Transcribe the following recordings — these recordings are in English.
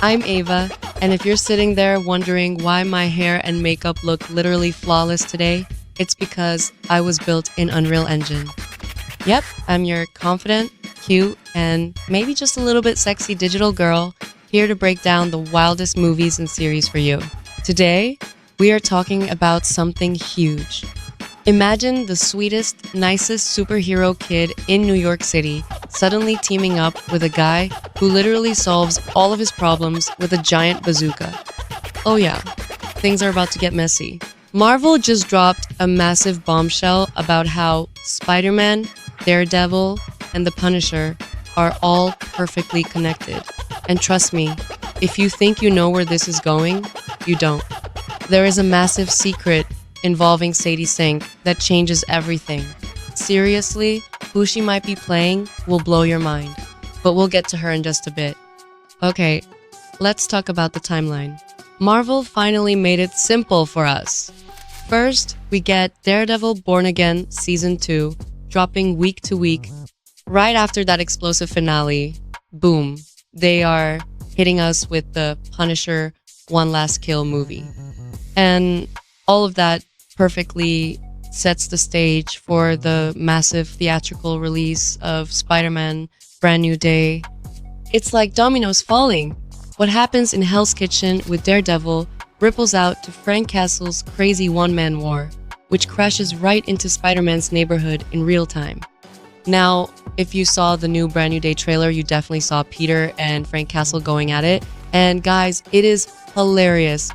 I'm Ava, and if you're sitting there wondering why my hair and makeup look literally flawless today, it's because I was built in Unreal Engine. Yep, I'm your confident, cute, and maybe just a little bit sexy digital girl here to break down the wildest movies and series for you. Today, we are talking about something huge. Imagine the sweetest, nicest superhero kid in New York City suddenly teaming up with a guy who literally solves all of his problems with a giant bazooka. Oh yeah, things are about to get messy. Marvel just dropped a massive bombshell about how Spider-Man, Daredevil, and the Punisher are all perfectly connected. And trust me, if you think you know where this is going, you don't. There is a massive secret involving Sadie Sink that changes everything. Seriously, who she might be playing will blow your mind, but we'll get to her in just a bit. Okay, let's talk about the timeline. Marvel finally made it simple for us. First, we get Daredevil Born Again Season 2, dropping week to week. Right after that explosive finale, boom, they are hitting us with the Punisher One Last Kill movie. And all of that perfectly sets the stage for the massive theatrical release of Spider-Man Brand New Day. It's like dominoes falling. What happens in Hell's Kitchen with Daredevil ripples out to Frank Castle's crazy one-man war, which crashes right into Spider-Man's neighborhood in real time. Now, if you saw the new Brand New Day trailer, you definitely saw Peter and Frank Castle going at it. And guys, it is hilarious.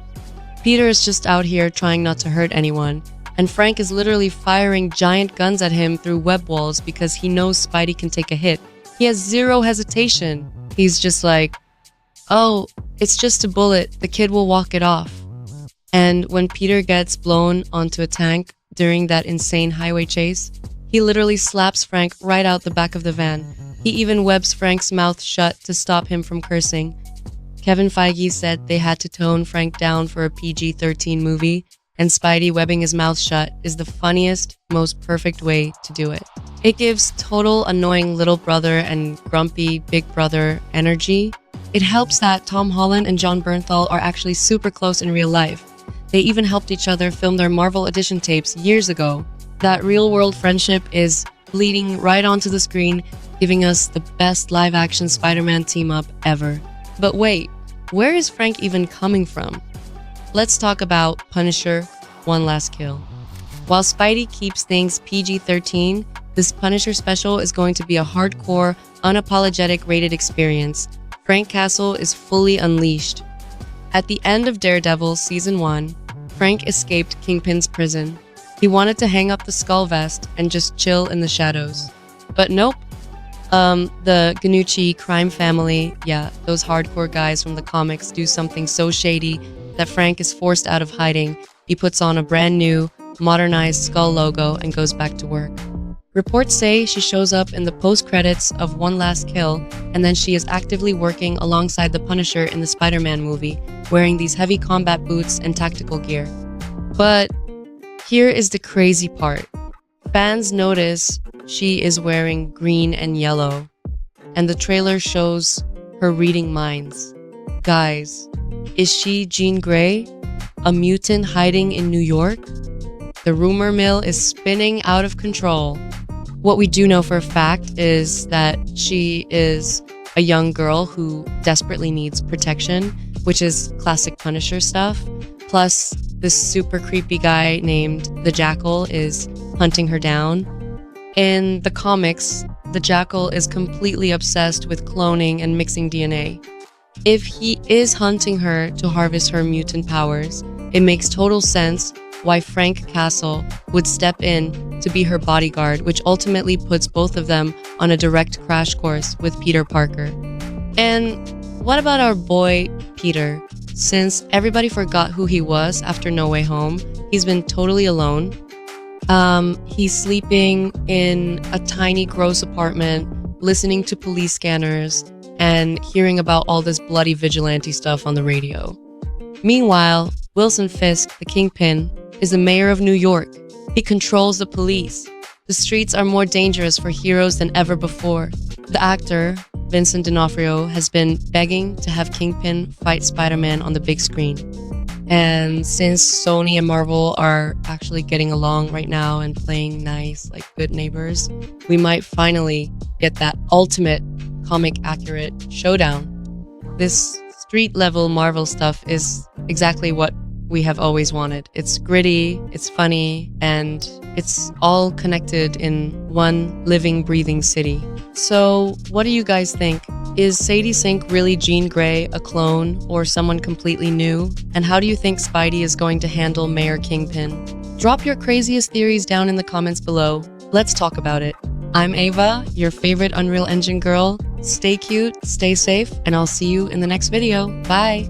Peter is just out here trying not to hurt anyone, and Frank is literally firing giant guns at him through web walls because he knows Spidey can take a hit. He has zero hesitation. He's just like, oh, it's just a bullet, the kid will walk it off. And when Peter gets blown onto a tank during that insane highway chase, he literally slaps Frank right out the back of the van. He even webs Frank's mouth shut to stop him from cursing. Kevin Feige said they had to tone Frank down for a PG-13 movie, and Spidey webbing his mouth shut is the funniest, most perfect way to do it. It gives total annoying little brother and grumpy big brother energy. It helps that Tom Holland and John Bernthal are actually super close in real life. They even helped each other film their Marvel Edition tapes years ago. That real-world friendship is bleeding right onto the screen, giving us the best live-action Spider-Man team-up ever. But wait, where is Frank even coming from? Let's talk about Punisher One Last Kill. While Spidey keeps things PG-13, this Punisher special is going to be a hardcore, unapologetic rated experience. Frank Castle is fully unleashed. At the end of Daredevil Season 1, Frank escaped Kingpin's prison. He wanted to hang up the skull vest and just chill in the shadows. But nope. The Ganucci crime family, yeah, those hardcore guys from the comics do something so shady that Frank is forced out of hiding. He puts on a brand new, modernized skull logo and goes back to work. Reports say she shows up in the post-credits of One Last Kill, and then she is actively working alongside the Punisher in the Spider-Man movie, wearing these heavy combat boots and tactical gear. But here is the crazy part. Fans notice she is wearing green and yellow, and the trailer shows her reading minds. Guys, is she Jean Grey, a mutant hiding in New York? The rumor mill is spinning out of control. What we do know for a fact is that she is a young girl who desperately needs protection, which is classic Punisher stuff. Plus, this super creepy guy named the Jackal is hunting her down. In the comics, the Jackal is completely obsessed with cloning and mixing DNA. If he is hunting her to harvest her mutant powers, it makes total sense why Frank Castle would step in to be her bodyguard, which ultimately puts both of them on a direct crash course with Peter Parker. And what about our boy, Peter? Since everybody forgot who he was after No Way Home, he's been totally alone. He's sleeping in a tiny, gross apartment, listening to police scanners, and hearing about all this bloody vigilante stuff on the radio. Meanwhile, Wilson Fisk, the Kingpin, is the mayor of New York. He controls the police. The streets are more dangerous for heroes than ever before. The actor, Vincent D'Onofrio has been begging to have Kingpin fight Spider-Man on the big screen. And since Sony and Marvel are actually getting along right now and playing nice, like good neighbors, we might finally get that ultimate comic accurate showdown. This street level Marvel stuff is exactly what we have always wanted. It's gritty, it's funny, and it's all connected in one living, breathing city. So what do you guys think? Is Sadie Sink really Jean Grey, a clone, or someone completely new? And how do you think Spidey is going to handle Mayor Kingpin? Drop your craziest theories down in the comments below. Let's talk about it. I'm Ava, your favorite Unreal Engine girl. Stay cute, stay safe, and I'll see you in the next video. Bye!